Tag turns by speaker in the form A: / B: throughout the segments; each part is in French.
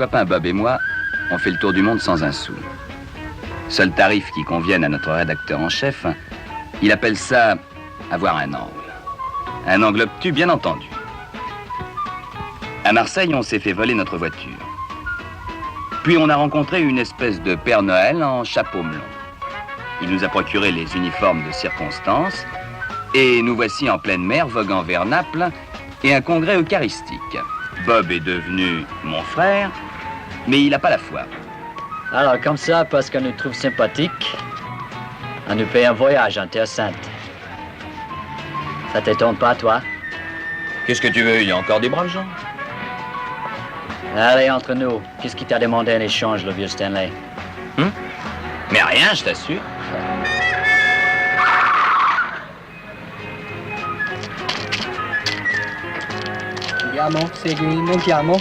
A: copain Bob et moi, on fait le tour du monde sans un sou. Seul tarif qui convienne à notre rédacteur en chef, il appelle ça avoir un angle. Un angle obtus, bien entendu. À Marseille, on s'est fait voler notre voiture. Puis on a rencontré une espèce de Père Noël en chapeau melon. Il nous a procuré les uniformes de circonstance et nous voici en pleine mer, voguant vers Naples et un congrès eucharistique. Bob est devenu mon frère, mais il n'a pas la foi.
B: Alors, comme ça, parce qu'on nous trouve sympathiques, on nous paye un voyage en Terre Sainte. Ça t'étonne pas, toi?
A: Qu'est-ce que tu veux? Il y a encore des braves gens.
B: Allez, entre nous, qu'est-ce qui t'a demandé en échange, le vieux Stanley?
A: Mais rien, je t'assure.
C: Andiamo, segui, montiamo.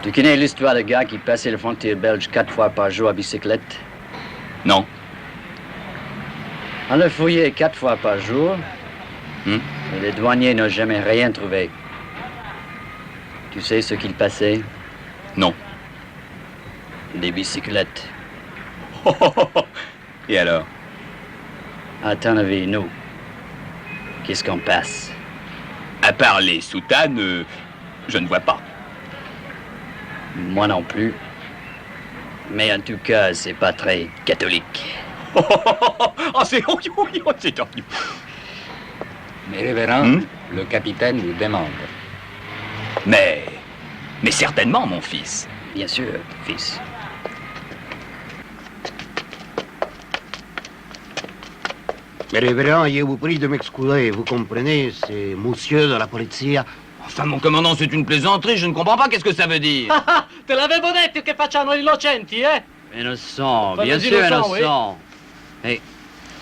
B: Tu connais l'histoire de gars qui passait les frontières belges 4 fois par jour à bicyclette?
A: Non.
B: On le fouillait 4 fois par jour, et les douaniers n'ont jamais rien trouvé. Tu sais ce qu'il passait?
A: Non.
B: Des bicyclettes.
A: Et alors?
B: À ton avis, nous, qu'est-ce qu'on passe?
A: À part les soutanes, je ne vois pas.
B: Moi non plus. Mais en tout cas, c'est pas très catholique.
A: Oh, c'est gentil.
D: Mes révérends, le capitaine vous demande.
A: Mais certainement, mon fils.
B: Bien sûr, fils.
E: Mes révérends, je vous prie de m'excuser. Vous comprenez, c'est monsieur de la police.
A: Enfin, mon commandant, c'est une plaisanterie. Je ne comprends pas qu'est-ce que ça veut dire.
C: Te l'avevo detto che facciano gli innocenti, eh?
B: Innocent, bien
C: vas-y,
B: sûr,
C: innocent,
B: innocent. Mais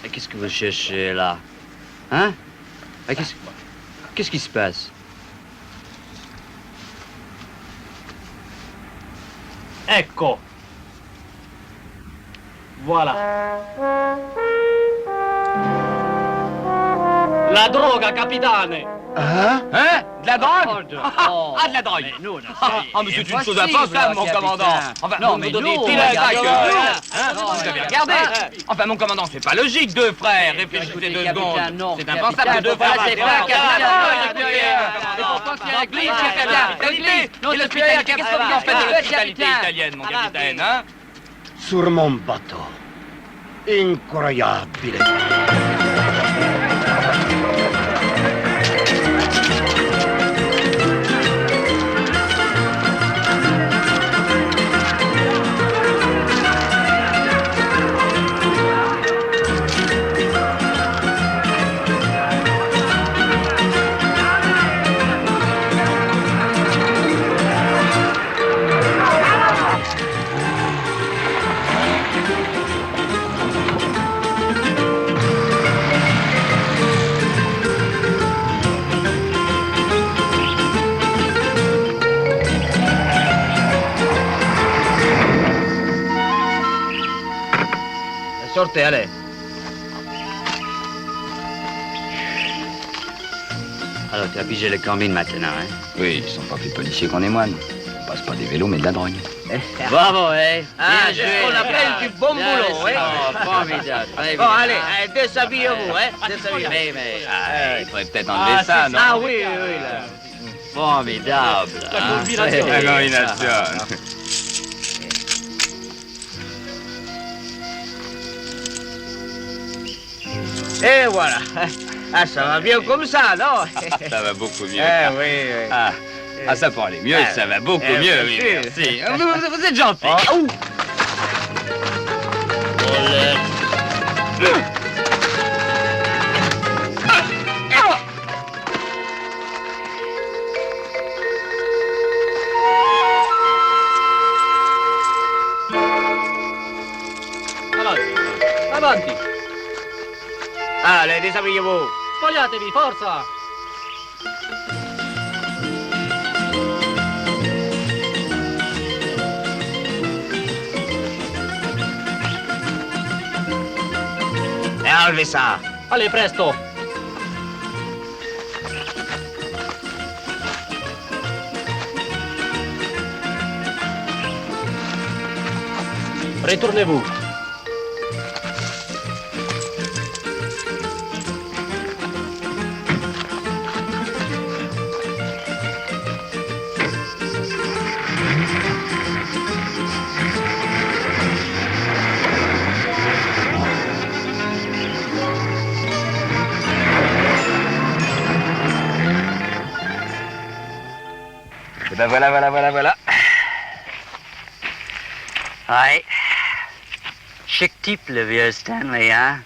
B: qu'est-ce que vous cherchez là? Hein? Qu'est-ce qui se passe?
C: Ecco. Voilà. La droga, capitane.
E: Hein?
A: Hein? De la drogue?
B: Oh,
A: De la drogue.
B: mais nous, on
A: Mais c'est une chose impensable, mon commandant. Enfin,
B: non,
A: vous
B: mais
A: donnez
B: nous,
A: pile
B: on
A: à
B: regarde
A: sac,
B: que
A: vous avez regardé. Enfin, mon commandant, c'est pas logique, deux frères. Réfléchissez 2 secondes. C'est impensable que deux frères
B: c'est pas
A: Et pourtant, c'est l'église qui fait l'hospitalité. Et l'hospitalité, qu'est-ce que vous en faites de l'hospitalité italienne, mon capitaine, hein?
E: Sur mon bateau. Incroyable.
B: Sortez, allez. Alors, tu as pigé les combines maintenant, hein?
A: Oui, ils sont pas plus policiers qu'on est moines. On passe pas des vélos, mais de la drogue.
B: Bravo, hein?
C: Ah, c'est ce qu'on appelle du bon boulot, hein?
B: Oh, formidable.
C: Bon, allez, déshabillez-vous, hein? Déshabillez-vous.
A: Il faudrait peut-être enlever ça, non?
C: Ah oui, oui, là.
B: Formidable.
C: La
B: hein?
C: combinaison.
A: La combinaison.
C: Et voilà. Ah, ça va bien comme ça, non?
A: Ça va beaucoup mieux.
C: Eh oui, oui.
A: Ah, ça peut aller mieux, ça va beaucoup mieux,
C: bien
A: oui,
C: sûr.
A: merci. Vous êtes gentil.
C: Avanti, avanti.
A: Allez, déshabillez-vous.
C: Spogliatevi, forza.
A: Et enlevez ça.
C: Allez, presto.
B: Retournez-vous.
A: Et ben voilà.
B: Ouais. Chic type, le vieux Stanley, hein?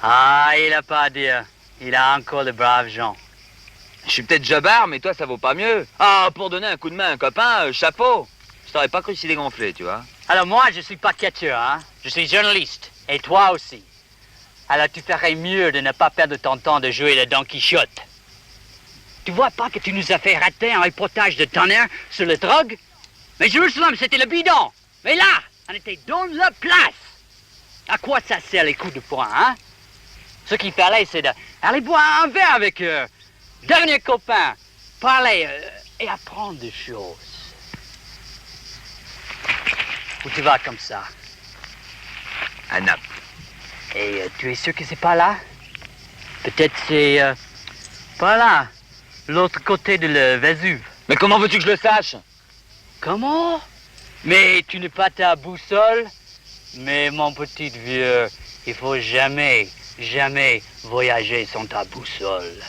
B: Ah, il a pas à dire. Il a encore de braves gens.
A: Je suis peut-être jobard, mais toi, ça vaut pas mieux. Ah, pour donner un coup de main à un copain, chapeau. Je t'aurais pas cru si dégonflé, tu vois.
B: Alors moi, je suis pas catcheur, hein? Je suis journaliste. Et toi aussi. Alors tu ferais mieux de ne pas perdre ton temps de jouer le Don Quichotte. Tu vois pas que tu nous as fait rater un reportage de tonnerre sur la drogue? Mais Jérusalem, c'était le bidon. Mais là, on était dans la place. À quoi ça sert les coups de poing, hein? Ce qu'il fallait, c'est d'aller boire un verre avec eux, devenir copains, parler et apprendre des choses. Où tu vas comme ça?
A: À Naples.
B: Et tu es sûr que c'est pas là? Peut-être c'est pas là, l'autre côté de le Vésuve.
A: Mais comment veux-tu que je le sache?
B: Comment? Mais tu n'es pas ta boussole? Mais mon petit vieux, il faut jamais voyager sans ta boussole.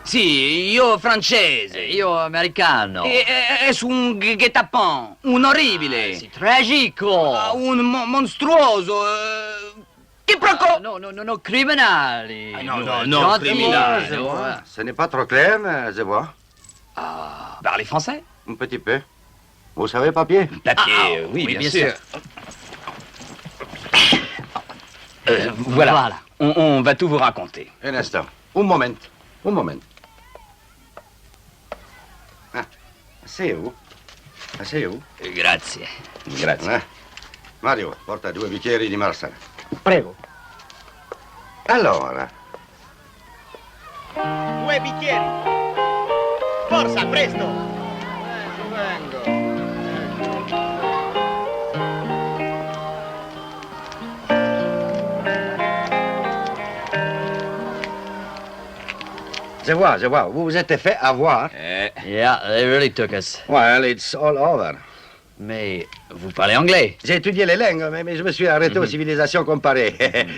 A: Sì, io francese.
B: Io americano.
A: È un guet-apens, un orribile.
B: C'est tragico.
A: Un monstruoso. Quiproquo.
B: No, criminali.
A: Non, criminali.
E: Ce n'est pas trop clair, mais je vois.
A: Parlez français?
E: Un petit peu. Vous savez papier?
A: Papier, oui, bien sûr. Voilà. On va tout vous raconter.
E: Un instant. Un moment. Asseyez-vous.
A: Grazie.
E: Mario, porta 2 bicchieri di Marsala.
C: Prego.
E: Allora,
C: 2 bicchieri. Forza, presto. Vengo.
E: je vois. Vous vous êtes fait avoir.
B: Yeah, they really took us.
E: Well, it's all over.
B: Mais vous parlez anglais?
E: J'ai étudié les langues, mais je me suis arrêté aux civilisations comparées.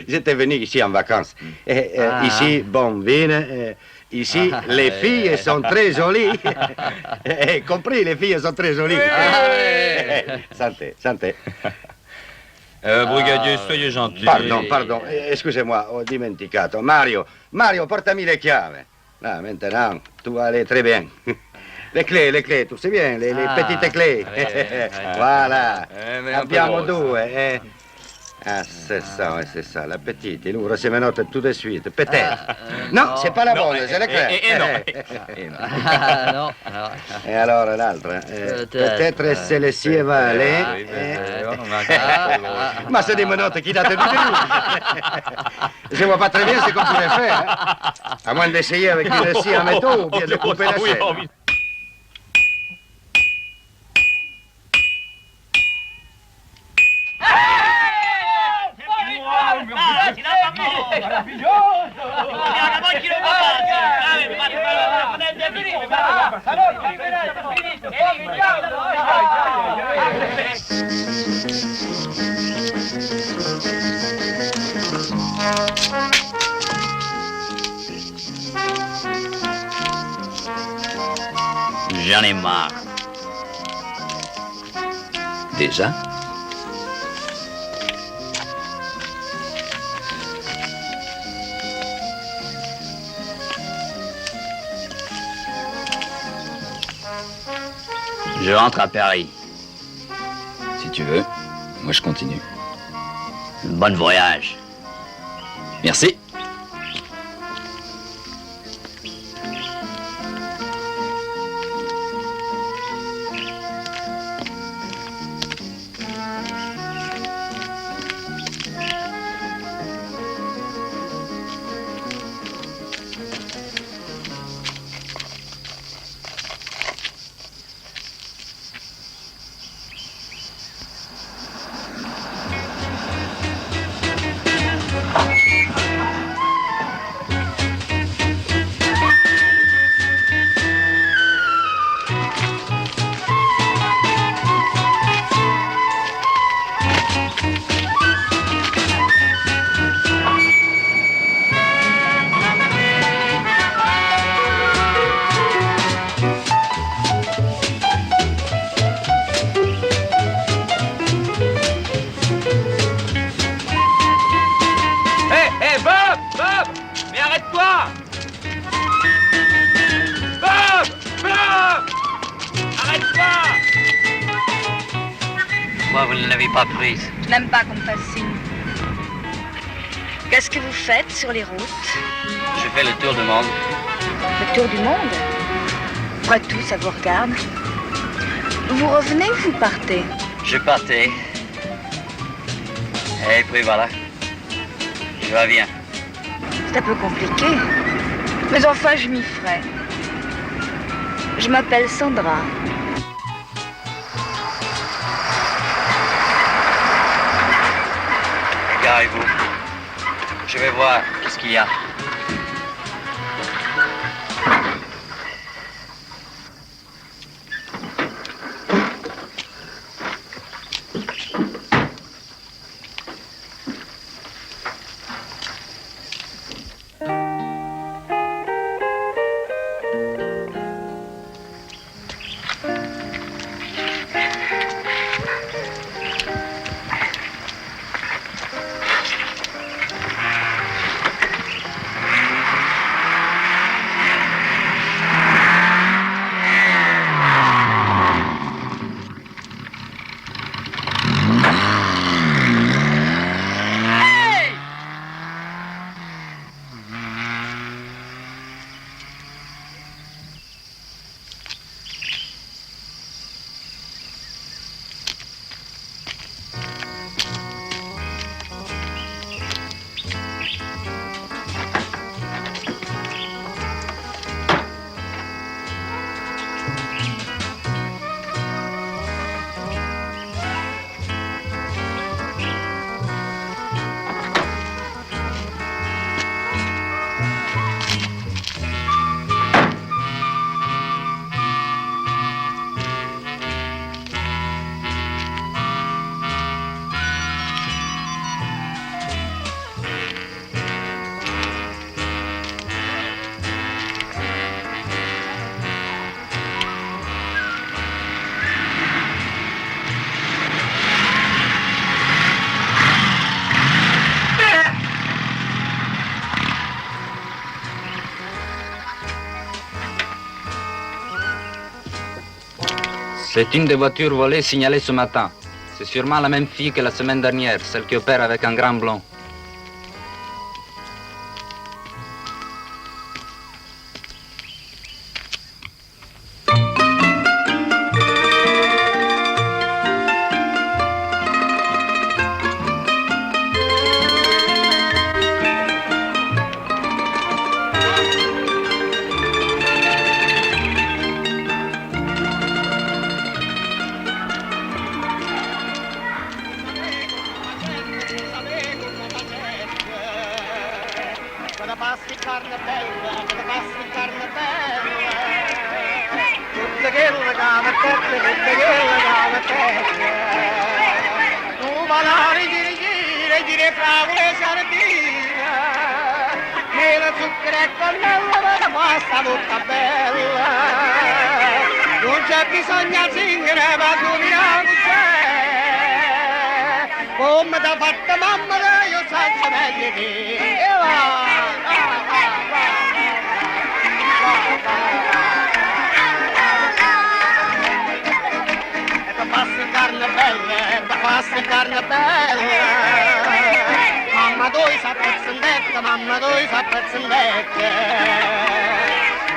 E: J'étais venu ici en vacances. Ici, bon vin. Ici, les filles sont très jolies. Compris, les filles sont très jolies. Santé.
F: Brigadier, soyez gentil.
E: Pardon, excusez-moi, ho dimenticato. Mario, portami le chiavi. Là, maintenant, tout va aller très bien. Les clés, tu sais bien, les petites clés. Voilà. Abbiamo 2. C'est ça, la petite. Il ouvre ses menottes tout de suite. Peut-être. Non, c'est pas la bonne, c'est la clé.
B: Non.
E: Et alors l'altre? Peut-être se le sieva lei. Ma c'est des menottes qui datent du début. Je vois pas très bien ce qu'on pourrait faire. À moins d'essayer avec une scie en métaux ou bien de couper la chaîne.
B: J'en ai marre.
A: Déjà?
B: Je rentre à Paris.
A: Si tu veux. Moi, je continue.
B: Bon voyage.
A: Merci.
B: Pourquoi vous ne l'avez pas prise?
F: Je n'aime pas qu'on me fasse signe. Qu'est-ce que vous faites sur les routes?
B: Je fais le tour du monde.
F: Le tour du monde? Après tout, ça vous regarde. Vous revenez ou vous partez?
B: Je partais. Et puis voilà. Je reviens.
F: C'est un peu compliqué. Mais enfin, je m'y ferai. Je m'appelle Sandra.
B: Garez-vous. Je vais voir qu'est-ce qu'il y a.
D: C'est une des voitures volées signalées ce matin. C'est sûrement la même fille que la semaine dernière, celle qui opère avec un grand blond.
G: passi carne bella, che te passi carne bella. Tutte quelle cave tette, tutte quelle cave tette. Tu valori giri fragole sardine. Mela, zucchero e cannella, ma la pasta tutta bella. Non c'è bisogno di singere, ma tu mi c'è. Come t'ha fatta mamma, io senza meglio di carne bella, mamma tu sa pezzendetta, mamma tu sa pezzendetta.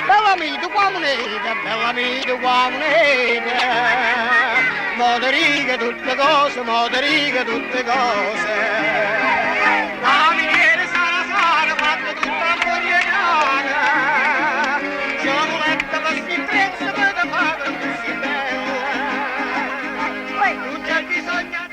G: Bella amica uomonete, bella amica uomonete, moderiche tutte cose, moderiche tutte cose. La miniera sarà fatta tutta la bogliacana, sono letta per schifezza per te fare così bella. Non c'è bisogno.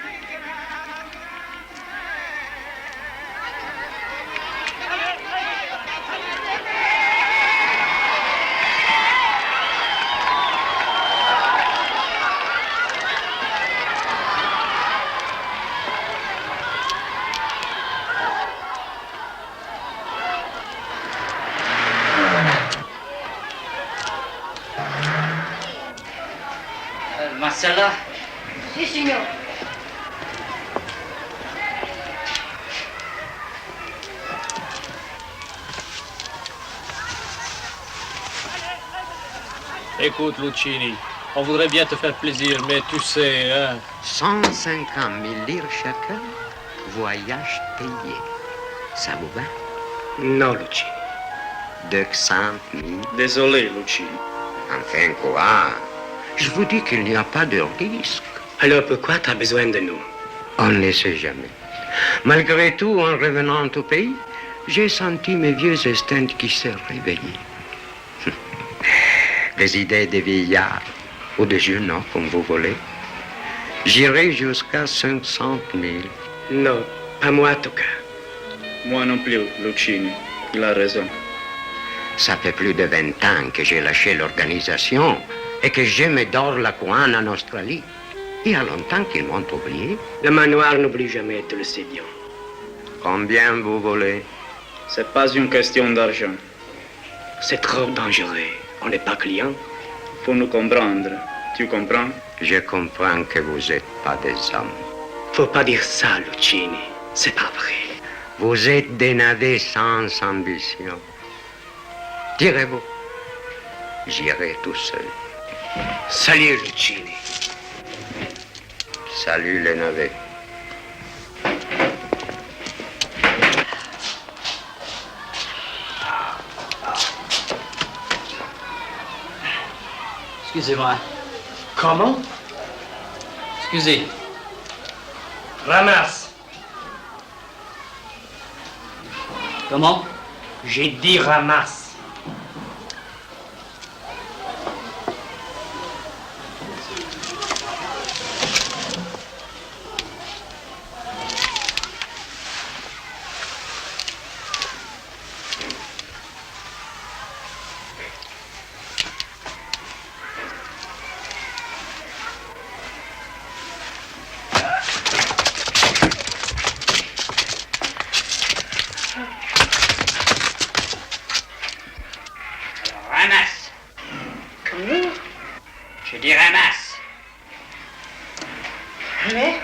B: Marcella?
F: Si, signor.
H: Écoute, Lucchini, on voudrait bien te faire plaisir, mais tu sais, hein...
I: 150 000 lire chacun, voyage payé. Ça vous va?
C: Non, Lucchini.
I: 200 000.
C: Désolé, Lucchini.
I: Enfin quoi? Je vous dis qu'il n'y a pas de risque.
C: Alors pourquoi tu as besoin de nous?
I: On ne sait jamais. Malgré tout, en revenant au pays, j'ai senti mes vieux instincts qui se réveillaient. Les idées des vieillards, ou des jeunes hommes, comme vous voulez. J'irai jusqu'à 500 000.
C: Non, pas moi en tout cas.
J: Moi non plus, Lucchini. Il a raison.
I: Ça fait plus de 20 ans que j'ai lâché l'organisation et que je me dors la couenne en Australie. Il y a longtemps qu'ils m'ont oublié.
C: Le manoir n'oublie jamais, tu le sais bien.
I: Combien vous voulez?
J: C'est pas une question d'argent.
C: C'est trop dangereux. On n'est pas client.
J: Faut nous comprendre. Tu comprends?
I: Je comprends que vous n'êtes pas des hommes.
C: Faut pas dire ça, Lucchini. C'est pas vrai.
I: Vous êtes des navets sans ambition. Tirez-vous. J'irai tout seul.
C: Salut, Lucchini.
I: Salut les navets.
B: Excusez-moi.
C: Comment?
B: Excusez.
C: Ramasse.
B: Comment?
C: J'ai dit ramasse.
B: Ramasse.
C: Comment?
B: Je dis ramasse.
C: Allez.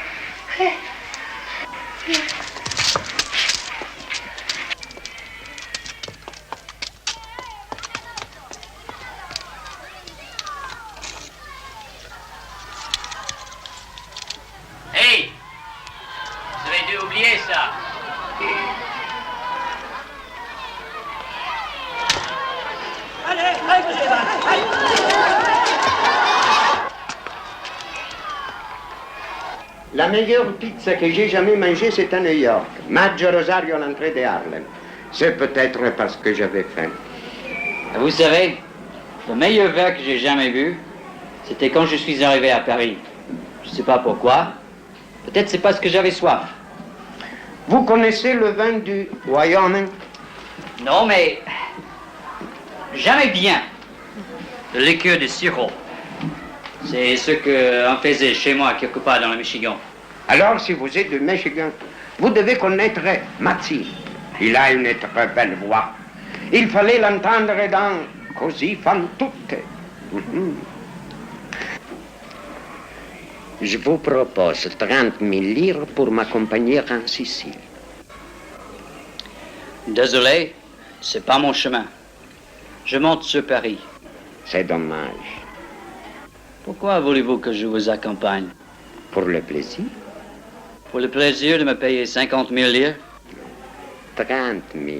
B: Hey! Vous avez dû oublier ça.
I: La meilleure pizza que j'ai jamais mangée, c'est à New York. Maggio Rosario à l'entrée de Harlem. C'est peut-être parce que j'avais faim.
B: Vous savez, le meilleur vin que j'ai jamais vu, c'était quand je suis arrivé à Paris. Je sais pas pourquoi. Peut-être c'est parce que j'avais soif.
I: Vous connaissez le vin du Wyoming?
B: Non, mais j'aimais bien le liqueur de sirop. C'est ce qu'on faisait chez moi, quelque part dans le Michigan.
I: Alors, si vous êtes du Michigan, vous devez connaître Matsi. Il a une très belle voix. Il fallait l'entendre dans Così fan tutte. Je vous propose 30 000 livres pour m'accompagner en Sicile.
B: Désolé, c'est pas mon chemin. Je monte sur Paris.
I: C'est dommage.
B: Pourquoi voulez-vous que je vous accompagne?
I: Pour le plaisir?
B: Pour le plaisir de me payer 50 000 livres?
I: 30 000.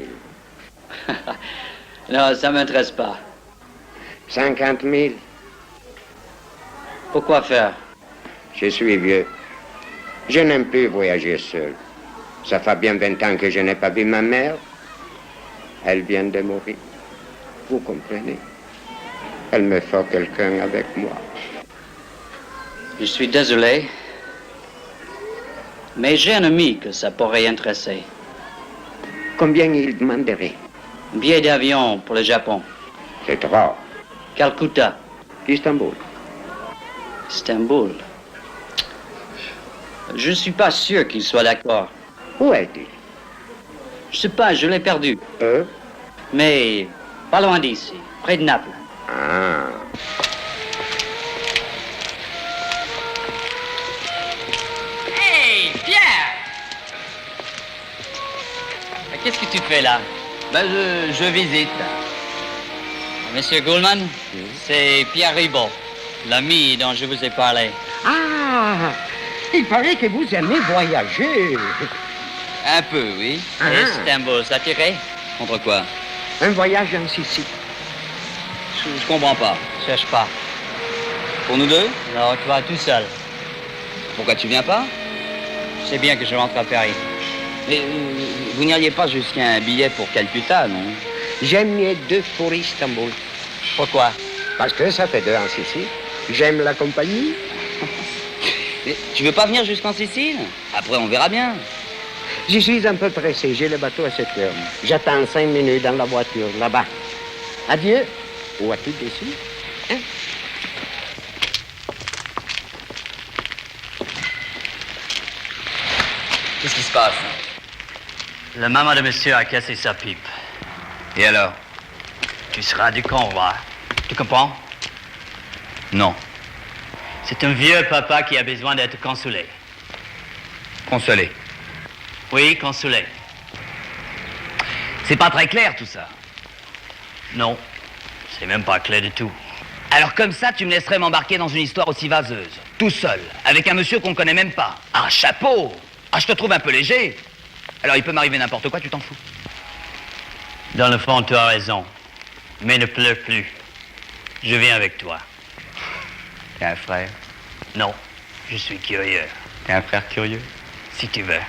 B: Non, ça m'intéresse pas.
I: 50 000.
B: Pourquoi faire?
I: Je suis vieux. Je n'aime plus voyager seul. Ça fait bien 20 ans que je n'ai pas vu ma mère. Elle vient de mourir. Vous comprenez? Elle me faut quelqu'un avec moi.
B: Je suis désolé, mais j'ai un ami que ça pourrait intéresser.
I: Combien il demanderait?
B: Billet d'avion pour le Japon.
I: C'est trop.
B: Calcutta.
I: Istanbul.
B: Istanbul. Je ne suis pas sûr qu'il soit d'accord.
I: Où est-il?
B: Je sais pas, je l'ai perdu. Mais pas loin d'ici, près de Naples.
I: Ah.
B: Hey, Pierre! Qu'est-ce que tu fais là?
A: Ben, je visite.
B: Monsieur Goldman, c'est Pierre Ribot, l'ami dont je vous ai parlé.
I: Ah! Il paraît que vous aimez voyager.
A: Un peu, oui.
B: Istanbul, ça t'irait?
A: Contre quoi?
I: Un voyage en Sicile.
A: Je comprends pas.
B: Cherche pas.
A: Pour nous deux?
B: Non, tu vas tout seul.
A: Pourquoi tu viens pas?
B: C'est bien que je rentre à Paris.
A: Mais vous n'iriez pas jusqu'à un billet pour Calcutta, non?
I: J'aime mieux 2 pour Istanbul.
B: Pourquoi?
I: Parce que ça fait 2 en Sicile. J'aime la compagnie.
A: Mais tu veux pas venir jusqu'en Sicile? Après, on verra bien.
I: Je suis un peu pressé. J'ai le bateau à 7 heures. J'attends 5 minutes dans la voiture, là-bas. Adieu. Où as-tu dessus? Hein?
A: Qu'est-ce qui se passe?
B: La maman de monsieur a cassé sa pipe.
A: Et alors?
B: Tu seras du convoi. Tu comprends?
A: Non.
B: C'est un vieux papa qui a besoin d'être consolé.
A: Consolé.
B: Oui, consolé.
A: C'est pas très clair, tout ça.
B: Non, c'est même pas clair du tout.
A: Alors comme ça, tu me laisserais m'embarquer dans une histoire aussi vaseuse, tout seul, avec un monsieur qu'on connaît même pas. Ah, chapeau! Ah, je te trouve un peu léger. Alors il peut m'arriver n'importe quoi, tu t'en fous.
B: Dans le fond, tu as raison. Mais ne pleure plus. Je viens avec toi.
A: T'es un frère?
B: Non, je suis curieux.
A: T'es un frère curieux?
B: Si tu veux.